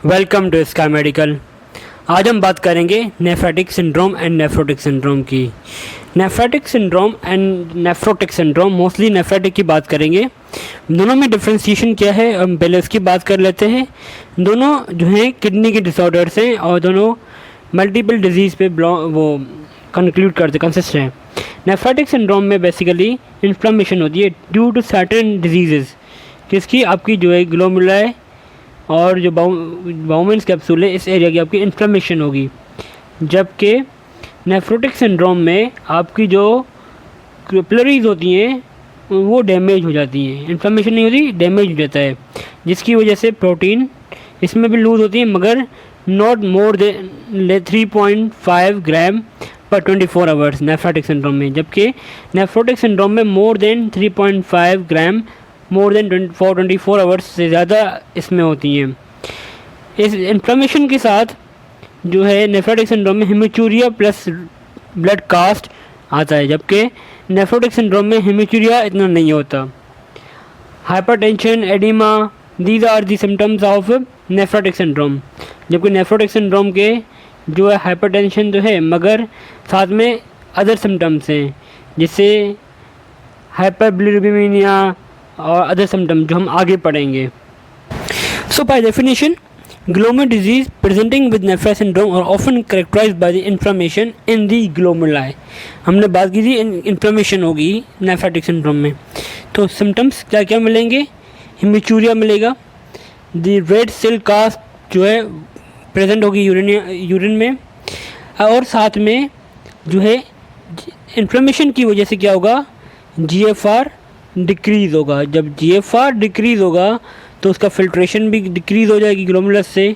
Welcome to sky medical. आज हम बात करेंगे nephritic syndrome and nephrotic syndrome की। Nephritic syndrome and nephrotic syndrome, mostly nephritic की बात करेंगे। दोनों में डिफ्रेंशिएशन क्या है हम पहले उसकी बात कर लेते हैं। दोनों जो हैं किडनी के डिसऑर्डर्स हैं और दोनों मल्टीपल डिजीज़ पे वो कंक्लूड करते कंसिस्ट हैं। नेफ्रेटिक सिंड्रोम में बेसिकली इन्फ्लेमेशन होती है ड्यू टू सर्टेन डिजीज़, किसकी आपकी जो है ग्लोमेरुलाई और जो बाउमेंस कैप्सूल है इस एरिया की आपकी इन्फ्लेमेशन होगी। जबकि नेफ्रोटिक सिंड्रोम में आपकी जो कैपिलरीज होती हैं वो डैमेज हो जाती हैं, इन्फ्लेमेशन नहीं होती, डैमेज हो जाता है, जिसकी वजह से प्रोटीन इसमें भी लूज़ होती है, मगर नॉट मोर देन 3.5 ग्राम पर 24 आवर्स नेफ्रोटिक सिंड्रोम में। जबकि नेफ्रोटिक सिंड्रोम में मोर देन 3.5 ग्राम मोर देन 24 आवर्स से ज़्यादा इसमें होती हैं। इस इन्फ्लेमेशन के साथ जो है नेफ्रोटिक सिंड्रोम में हेमीचूरिया प्लस ब्लड कास्ट आता है, जबकि नेफ्रोटिक सिंड्रोम में हेमीचूरिया इतना नहीं होता। Hypertension, oedema, these are the symptoms of nephrotic syndrome. जबकि नेफ्रोटिक सिंड्रोम के जो है हाइपरटेंशन तो है, मगर साथ में अदर सिम्टम्स हैं, जिससे हाइपरबिलिरुबिनिया और अदर सिम्टम जो हम आगे पढ़ेंगे। So by definition, glomerular disease presenting with nephritic syndrome और often characterised by the inflammation in the glomeruli. हमने बात की थी इन्फ्लेमेशन होगी नेफ्रेटिक सिंड्रोम में, तो सिम्टम्स क्या क्या मिलेंगे? हेमीचूरिया मिलेगा, द रेड सेल कास्ट जो है प्रेजेंट होगी यूरिन में, और साथ में जो है इन्फ्लेमेशन की वजह से क्या होगा? GFR डिक्रीज़ होगा। जब GFR डिक्रीज़ होगा तो उसका फिल्ट्रेशन भी डिक्रीज़ हो जाएगी ग्लोमेरुलस से,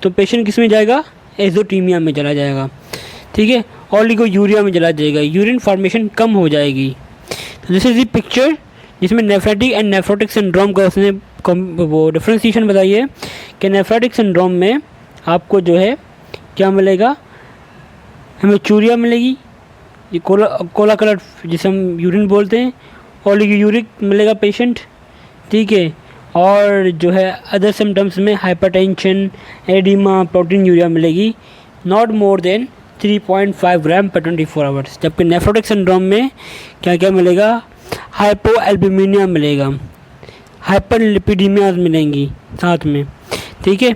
तो पेशेंट किस में जाएगा? एजोटीमिया में चला जाएगा, ठीक है, ओलिगोयूरिया में चला जाएगा, यूरिन फॉर्मेशन कम हो जाएगी। तो दिस इज़ द पिक्चर जिसमें नेफ्रेटिक एंड नेफ्रोटिक सिंड्रोम का उसने वो डिफ्रेंशिएशन बताई है कि नेफ्रेटिक सिंड्रोम में आपको जो है क्या मिलेगा? हेमीचूरिया मिलेगी, ये कोला कलर जिसे हम यूरिन बोलते हैं, ओलिगोयूरिक मिलेगा पेशेंट, ठीक है, और जो है अदर सिम्टम्स में हाइपरटेंशन, एडिमा, प्रोटीन यूरिया मिलेगी, नॉट मोर देन 3.5 ग्राम पर 24 आवर्स। जबकि नेफ्रोटिक सिंड्रोम में क्या क्या मिलेगा? हाइपोएल्बुमिनिया मिलेगा, हाइपरलिपिडीमियाज मिलेंगी साथ में, ठीक है,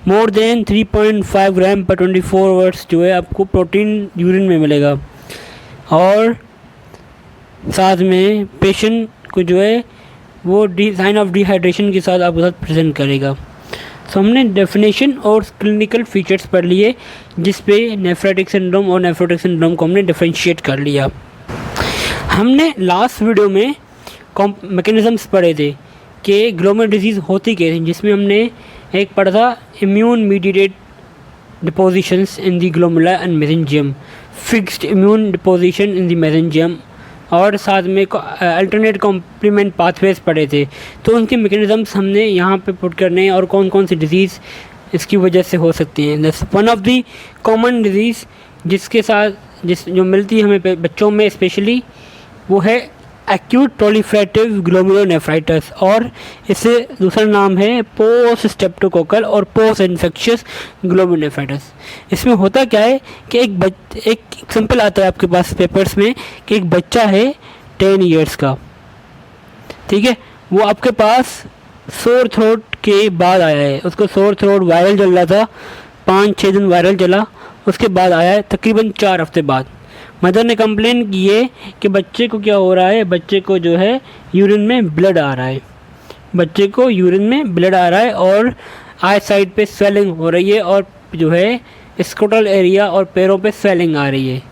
मोर देन 3.5 ग्राम पर 24 आवर्स जो है आपको प्रोटीन यूरिन में मिलेगा, और साथ में पेशेंट को जो है वो साइन ऑफ डिहाइड्रेशन के साथ आपके साथ प्रेजेंट करेगा। सो हमने डेफिनेशन और क्लिनिकल फीचर्स पढ़ लिए, जिस पे नेफ्रेटिक सिंड्रोम और नेफ्रोटिक सिंड्रोम को हमने डिफरेंशिएट कर लिया। हमने लास्ट वीडियो में मैकेनिज़म्स पढ़े थे कि ग्लोमेरुलर डिजीज़ होती क्या थी, जिसमें हमने एक पढ़ा था immune mediated depositions in the glomeruli and mesangium, fixed immune deposition in the mesangium, और साथ में अल्टरनेट कॉम्प्लीमेंट पाथवेज पढ़े थे। तो उनके मैकेनिज़म्स हमने यहाँ पे पुट करने हैं और कौन कौन सी डिजीज़ इसकी वजह से हो सकती हैं। That's one of the common disease जिसके साथ जो मिलती है हमें बच्चों में स्पेशली, वो है एक्यूट प्रोलिफरेटिव ग्लोमेरुलोनेफ्राइटिस, और इससे दूसरा नाम है पोस्ट स्ट्रेप्टोकोकल और पोस्ट इन्फेक्शियस ग्लोमेरुलोनेफ्राइटिस। इसमें होता क्या है कि एक सिंपल आता है आपके पास पेपर्स में कि एक बच्चा है 10 इयर्स का, ठीक है, वो आपके पास सोर थ्रोट के बाद आया है, उसको सोर थ्रोट वायरल चल रहा था, 5-6 दिन वायरल चला, उसके बाद आया है तकरीबन 4 हफ्ते बाद। मदर ने कंप्लेन की है कि बच्चे को क्या हो रहा है, बच्चे को जो है यूरिन में ब्लड आ रहा है, बच्चे को यूरिन में ब्लड आ रहा है, और आई साइड पे स्वेलिंग हो रही है, और जो है स्कोटल एरिया और पैरों पे स्वेलिंग आ रही है।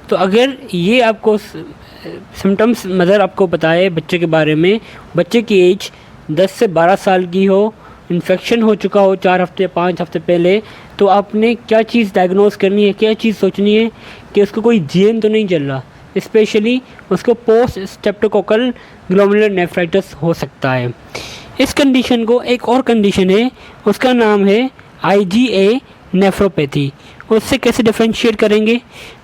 तो अगर ये आपको सिम्टम्स मदर आपको बताए बच्चे के बारे में, बच्चे की एज 10 से 12 साल की हो, इन्फेक्शन हो चुका हो 4 हफ्ते 5 हफ्ते पहले, तो आपने क्या चीज़ डायग्नोस करनी है, क्या चीज़ सोचनी है कि उसको कोई जीएन तो नहीं चल रहा, स्पेशली उसको पोस्ट स्ट्रेप्टोकोकल ग्लोमेरुलोनेफ्राइटिस हो सकता है। इस कंडीशन को एक और कंडीशन है, उसका नाम है IgA नेफ्रोपैथी। उससे कैसे डिफरेंशिएट करेंगे?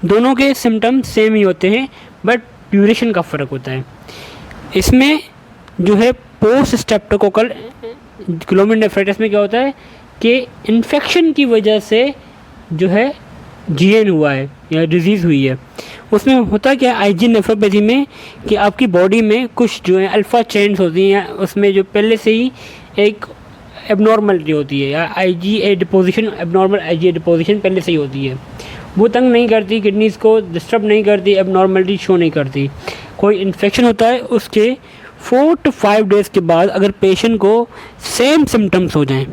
दोनों के सिम्टम सेम ही होते हैं, बट ड्यूरेशन का फ़र्क होता है। इसमें जो है पोस्ट स्ट्रेप्टोकोकल ग्लोमेरुलोनेफ्राइटिस में क्या होता है कि इन्फेक्शन की वजह से जो है जीएन हुआ है या डिजीज़ हुई है। उसमें होता क्या है आईजी नेफ्रोपैथी में कि आपकी बॉडी में कुछ जो है अल्फ़ा चेन्स होती हैं, उसमें जो पहले से ही एक एबनॉर्मलिटी होती है या IgA deposition, abnormal IgA deposition पहले से ही होती है। वो तंग नहीं करती, किडनीज़ को डिस्टर्ब नहीं करती, एबनॉर्मलिटी शो नहीं करती। कोई इन्फेक्शन होता है उसके 4 to 5 डेज़ के बाद अगर पेशेंट को सेम सिम्टम्स हो जाएं,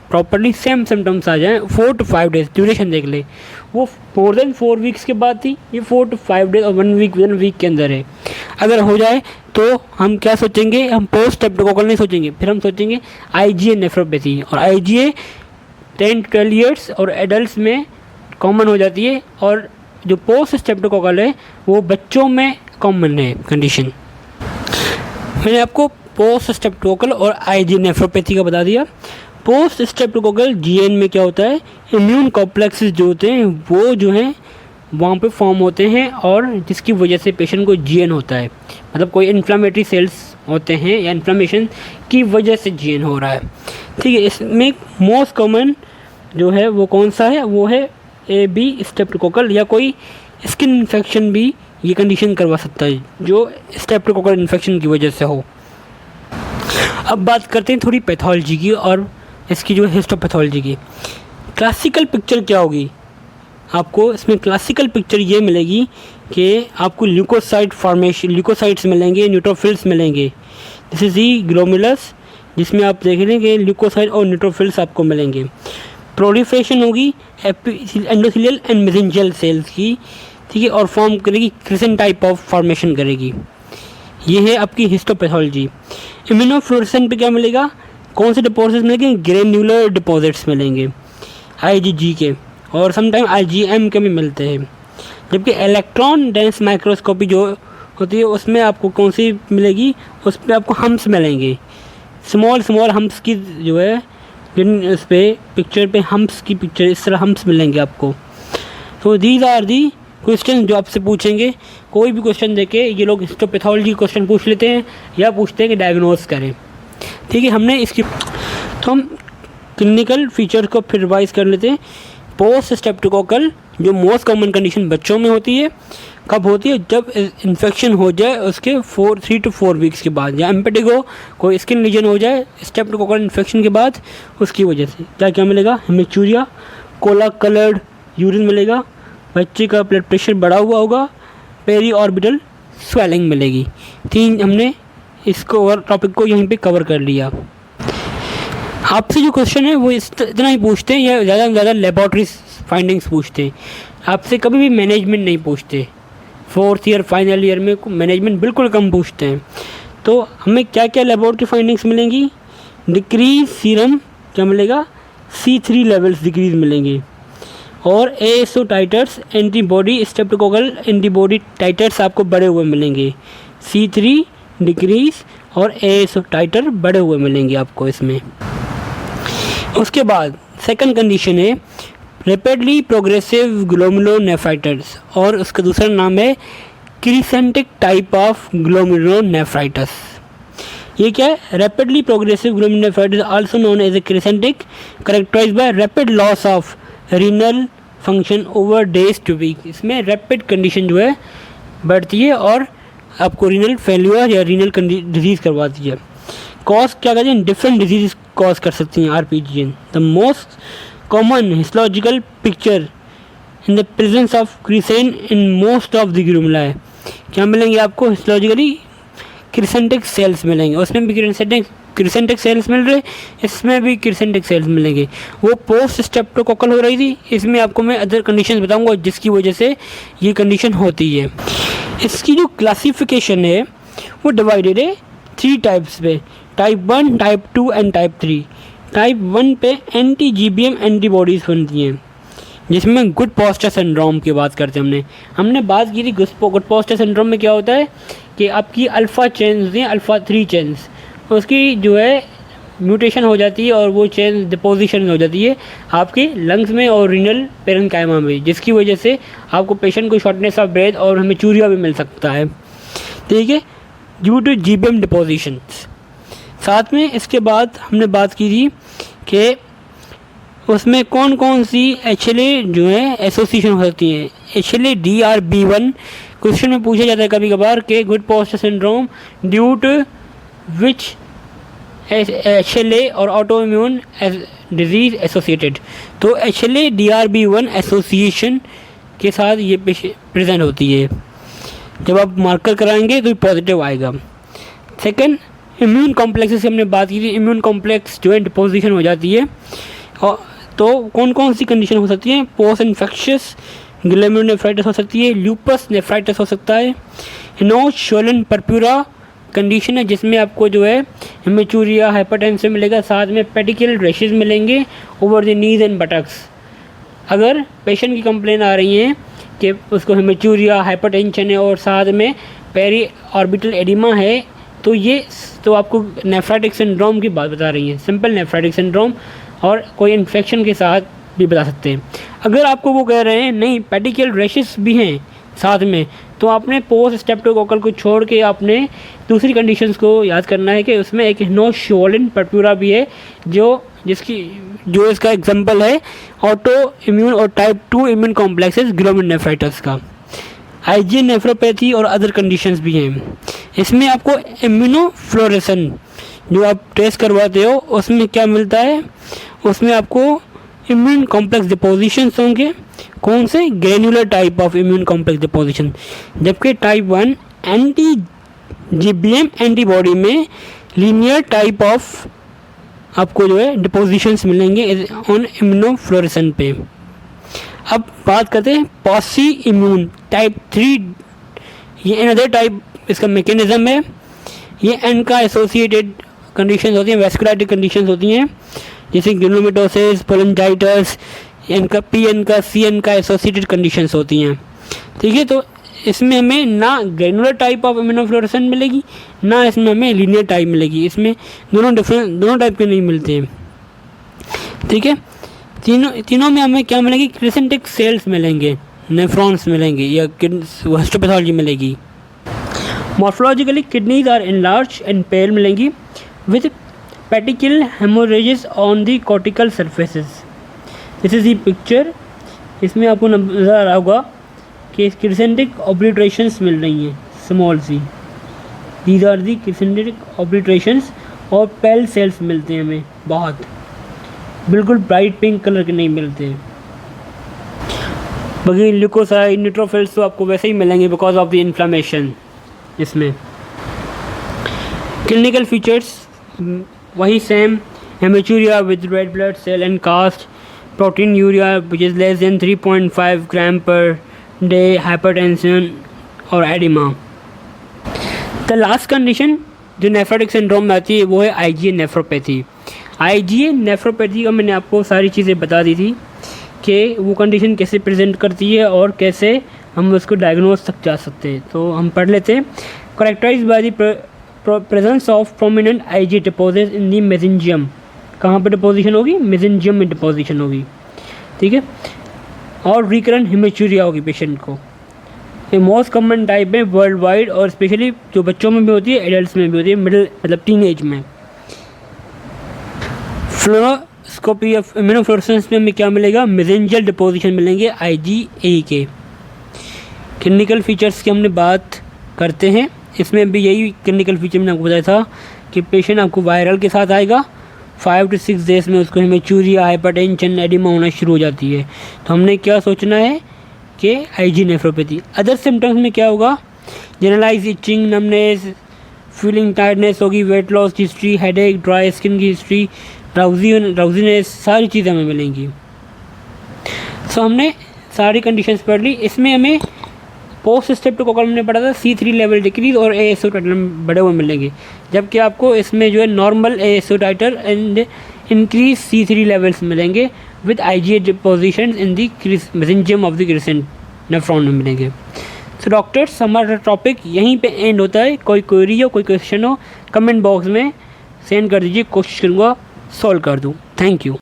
प्रॉपरली सेम सिम्टम्स आ जाएं, 4 to 5 डेज़ ड्यूरेशन देख ले, वो मोर देन 4 वीक्स के बाद थी, ये 4 to 5 डेज़ और 1 वीक के अंदर है। अगर हो जाए तो हम क्या सोचेंगे, हम पोस्ट स्ट्रेप्टोकोकल नहीं सोचेंगे, फिर हम सोचेंगे आईजीए नेफ्रोपैथी। और आईजीए 10 to 12 ईयर्स और एडल्ट में कॉमन हो जाती है, और जो पोस्ट स्ट्रेप्टोकोकल है वो बच्चों में कॉमन है कंडीशन। मैंने आपको पोस्ट स्ट्रेप्टोकोकल और आईजी नेफ्रोपैथी का बता दिया। पोस्ट स्ट्रेप्टोकोकल जीएन में क्या होता है, इम्यून कॉम्प्लेक्सेस जो होते हैं वो जो हैं वहाँ पे फॉर्म होते हैं, और जिसकी वजह से पेशेंट को जीएन होता है। मतलब कोई इन्फ्लामेटरी सेल्स होते हैं या इन्फ्लामेशन की वजह से जीएन हो रहा है। ठीक है, इसमें मोस्ट कॉमन जो है वो कौन सा है, वो है AB स्ट्रेप्टोकोकल, या कोई स्किन इन्फेक्शन भी ये कंडीशन करवा सकता है जो स्ट्रेप्टोकोकल इन्फेक्शन की वजह से हो। अब बात करते हैं थोड़ी पैथोलॉजी की और इसकी जो हिस्टोपैथोलॉजी की। क्लासिकल पिक्चर क्या होगी, आपको इसमें क्लासिकल पिक्चर ये मिलेगी कि आपको ल्यूकोसाइट फॉर्मेशन, ल्यूकोसाइट्स मिलेंगे, न्यूट्रोफिल्स मिलेंगे। दिस इज़ दी ग्लोमेरुलस, जिसमें आप देख रहे हैं कि ल्यूकोसाइट और न्यूट्रोफिल्स आपको मिलेंगे। प्रोलिफरेशन होगी एंडोथेलियल एंड मेसेंजियल सेल्स की, ठीक है, और फॉर्म करेगी, क्रिसेंट टाइप ऑफ फॉर्मेशन करेगी। ये है आपकी हिस्टोपैथोलॉजी। इम्यूनोफ्लोरेसेंस पे क्या मिलेगा, कौन से डिपॉजिट्स मिलेंगे, ग्रेन्युलर डिपॉजिट्स मिलेंगे आईजीजी के, और समटाइम आईजीएम के भी मिलते हैं। जबकि इलेक्ट्रॉन डेंस माइक्रोस्कोपी जो होती है उसमें आपको कौन सी मिलेगी, उस पर आपको हम्स मिलेंगे, स्मॉल हम्स की जो है उस पर पिक्चर पे हम्स की पिक्चर, इस तरह हम्स मिलेंगे आपको। तो दीज आर दी क्वेश्चन जो आपसे पूछेंगे। कोई भी क्वेश्चन देके ये लोग हिस्टोपैथोलॉजी क्वेश्चन पूछ लेते हैं या पूछते हैं कि डायग्नोज करें। ठीक है, हमने इसकी तो हम क्लिनिकल फीचर्स को फिर रिवाइज कर लेते हैं। पोस्ट स्ट्रेप्टोकोकल जो मोस्ट कॉमन कंडीशन बच्चों में होती है, कब होती है, जब इन्फेक्शन हो जाए उसके 3 to 4 वीक्स के बाद, या एम्पेटिगो कोई स्किन लीजन हो जाए स्ट्रेप्टोकोकल इन्फेक्शन के बाद, उसकी वजह से क्या क्या मिलेगा, हेमेचूरिया, कोला कलर्ड यूरिन मिलेगा, बच्चे का ब्लड प्रेशर बढ़ा हुआ होगा, पेरी ऑर्बिटल स्वेलिंग मिलेगी। 3 हमने इसको टॉपिक को यहीं पे कवर कर लिया। आपसे जो क्वेश्चन है वो इतना ही पूछते हैं या ज़्यादा से ज़्यादा लेबॉर्ट्री फाइंडिंग्स पूछते हैं, आपसे कभी भी मैनेजमेंट नहीं पूछते। 4th ईयर फाइनल ईयर में मैनेजमेंट बिल्कुल कम पूछते हैं। तो हमें क्या क्या लेबॉर्ट्री फाइंडिंग्स मिलेंगी, डिक्रीज सीरम क्या मिलेगा, C3 लेवल्स डिक्रीज मिलेंगे, और ASO titres antibody streptococcal antibody titres आपको बढ़े हुए मिलेंगे। C3 डिक्रीज और ASO टाइटर बढ़े हुए मिलेंगे आपको इसमें। उसके बाद सेकंड कंडीशन है रैपिडली प्रोग्रेसिव ग्लोमेरुलोनेफ्राइटिस, और उसका दूसरा नाम है क्रिसेंटिक टाइप ऑफ ग्लोमेरुलोनेफ्राइटिस। ये क्या है, rapidly progressive glomerulonephritis also known as a crescentic, characterised by rapid loss of renal function over days to week. इसमें रैपिड कंडीशन जो है बढ़ती है और आपको रीनल फेल्यूर या रीनल डिजीज़ करवाती है। कॉज क्या कहते हैं, डिफरेंट डिजीज कॉज कर सकती हैं RPGN। The most common histological picture in the presence of crescent in most of the glomeruli, क्या मिलेंगे आपको हिस्टोलॉजिकली, क्रिसेंटिक सेल्स मिलेंगे, उसमें भी क्रिसेंटिक सेल्स मिल रहे, इसमें भी क्रिसेंटिक सेल्स मिलेंगे। वो पोस्ट स्ट्रेप्टोकोकल हो रही थी, इसमें आपको मैं अदर कंडीशन बताऊंगा जिसकी वजह से ये कंडीशन होती है। इसकी जो क्लासिफिकेशन है वो डिवाइडेड है 3 टाइप्स पे, type 1, type 2 and type 3। Type 1 पे एंटी-GBM एंटीबॉडीज़ बनती हैं, जिसमें गुड पोस्टर सिंड्रोम की बात करते हैं। हमने बात की थी गुड पोस्टर सिंड्रोम में क्या होता है कि आपकी अल्फ़ा चेन्स होती हैं, अल्फ़ा 3 चेन्स, उसकी जो है म्यूटेशन हो जाती है और वो चेन डिपोजिशन हो जाती है आपके लंग्स में और रीनल पेरेन्काइमा में, जिसकी वजह से आपको पेशेंट को शॉर्टनेस ऑफ ब्रेथ और हेमेचूरिया भी मिल सकता है। ठीक है, ड्यू टू GBM डिपोजिशंस। साथ में इसके बाद हमने बात की थी कि उसमें कौन कौन सी HLA जो है एसोसिएशन हो सकती है। HLA DRB1 क्वेश्चन में पूछा जाता है कभी कभार कि Goodpasture syndrome due to which HLA और ऑटो इम्यून डिजीज एसोसिएटेड। तो HLA DRB1 एसोसिएशन के साथ ये प्रेजेंट होती है। जब आप मार्कर कराएंगे तो पॉजिटिव आएगा। सेकंड, इम्यून कॉम्प्लेक्सेस की हमने बात की थी। इम्यून कॉम्प्लेक्स जो है डिपोजिशन हो जाती है। और तो कौन कौन सी कंडीशन हो सकती है। पोस्ट इन्फेक्शियस ग्लोमेरुलोनेफ्राइटिस हो सकती है, ल्यूपस नेफ्राइटिस हो सकता है, हिनोज-शोलन पर्पुरा कंडीशन है जिसमें आपको जो है हेमेचूरिया हाइपरटेंशन मिलेगा, साथ में पेडिक्यूलर रैशेस मिलेंगे over the knees and buttocks. अगर पेशेंट की कंप्लेन आ रही है कि उसको हेमेचूरिया हाइपरटेंशन है और साथ में पेरी ऑर्बिटल एडिमा है, तो ये तो आपको नेफ्राइटिक सिंड्रोम की बात बता रही है, सिंपल नेफ्राइटिक सिंड्रोम, और कोई इन्फेक्शन के साथ भी बता सकते हैं। अगर आपको वो कह रहे हैं नहीं पेडिक्यूलर रैशेस भी हैं साथ में, तो आपने पोस्ट स्ट्रेप्टोकोकल को छोड़ के आपने दूसरी कंडीशंस को याद करना है कि उसमें एक हिनोज-शोलन पर्पुरा भी है जो इसका एग्जांपल है ऑटो इम्यून और टाइप 2 इम्यून कॉम्प्लेक्सेस ग्लोमेरुलोनेफ्राइटिस का। IgA नेफ्रोपैथी और अदर कंडीशंस भी हैं। इसमें आपको इम्यूनोफ्लोरेसेंस जो आप टेस्ट करवाते हो उसमें क्या मिलता है, उसमें आपको इम्यून कॉम्प्लेक्स डिपोजिशंस होंगे। कौन से, granular type of immune complex deposition, जबकि टाइप 1 anti-GBM एंटीबॉडी में लीनियर टाइप ऑफ आपको जो है डिपोजिशंस मिलेंगे ऑन इम्यूनोफ्लोरेसेंस पे। अब बात करते हैं पॉसी इम्यून टाइप 3। ये अनदर टाइप, इसका मैकेनिज्म है, ये एन का एसोसिएटेड कंडीशंस होती हैं, वैस्कुलाइटिक कंडीशंस होती हैं जैसे ग्लोमेटोसिस, पोलेंजाइटिस, एन का PN का CN का एसोसिएटेड कंडीशंस होती हैं। ठीक है, तो इसमें हमें ना ग्रेनुलर टाइप ऑफ इम्यूनोफ्लोरेसेंस मिलेगी, ना इसमें हमें लीनियर टाइप मिलेगी। इसमें दोनों टाइप के नहीं मिलते हैं। ठीक है, तीनों में हमें क्या मिलेगी, क्रिसेंटिक सेल्स मिलेंगे, नेफ्रॉन्स मिलेंगे या हिस्टोपैथोलॉजी मिलेगी। Morphologically kidneys are enlarge and pale मिलेंगी with pedicular haemorrhages on the cortical surfaces. This is the picture. इसमें आपको नजर आ रहा होगा कि क्रिसेंटिक ऑब्लिटरेशंस मिल रही हैं small C. These are the crescentic obliterations और पेल सेल्स मिलते हैं हमें बहुत, बिल्कुल ब्राइट पिंक कलर के नहीं मिलते। बाकी ल्यूकोसाइड न्यूट्रोफिल्स तो आपको वैसे ही मिलेंगे बिकॉज ऑफ द इन्फ्लामेशन। इसमें क्लिनिकल फीचर्स वही same, haematuria with red blood cell and cast, proteinuria which is less than 3.5 gram per day, hypertension और एडिमा। द लास्ट कंडीशन जो नेफ्रोटिक सिंड्रोम में आती है वो है IgA नेफ्रोपैथी। IgA नेफ्रोपैथी का मैंने आपको सारी चीज़ें बता दी थी कि वो कंडीशन कैसे प्रेजेंट करती है और कैसे हम उसको डायग्नोज तक जा सकते हैं। तो हम पढ़ लेते हैं। Characterise by the presence of prominent IgA deposit in the mesangium. कहाँ पर डिपोजिशन होगी, मेसेंजियम में डिपोजिशन होगी। ठीक है, और रिकरेंट हेमेचूरिया होगी पेशेंट को। ये मोस्ट कॉमन टाइप है वर्ल्ड वाइड और स्पेशली जो बच्चों में भी होती है, एडल्ट में भी होती है, मिडिल मतलब टीन एज में। फ्लोरोस्कोपी ऑफ इम्यूनोफ्लोरेसेंस में हमें क्या मिलेगा, मेसेंजियल डिपोजिशन मिलेंगे IgA के। क्लिनिकल फीचर्स की हमने बात करते हैं। इसमें भी यही क्लिनिकल फीचर मैंने आपको बताया था कि पेशेंट आपको वायरल के साथ आएगा, 5 to 6 डेज में उसको हेमेचूरिया हाइपरटेंशन एडिमा होना शुरू हो जाती है। तो हमने क्या सोचना है कि IgA नेफ्रोपैथी। अदर सिम्टम्स में क्या होगा, generalise itching, numbness, feeling tiredness होगी, वेट लॉस की हिस्ट्री, हेडेक, ड्राई स्किन की हिस्ट्री, ड्राउजीनेस, सारी चीज़ें हमें मिलेंगी। सो हमने सारी कंडीशंस पढ़ ली। इसमें हमें पोस्ट स्ट्रेप्टोकोकल हमने पढ़ा था C3 लेवल डिक्रीज और ASO टाइटर बढ़े हुए मिलेंगे, जबकि आपको इसमें जो है normal ASO titre and increase C3 levels मिलेंगे with IgA deposition in the mesangium of the crescent nephron में मिलेंगे। तो डॉक्टर्स हमारा टॉपिक यहीं पे एंड होता है। कोई क्वेरी हो, कोई क्वेश्चन हो, कमेंट बॉक्स में सेंड कर दीजिए, कोशिश करूँगा सॉल्व कर दूँ। Thank you.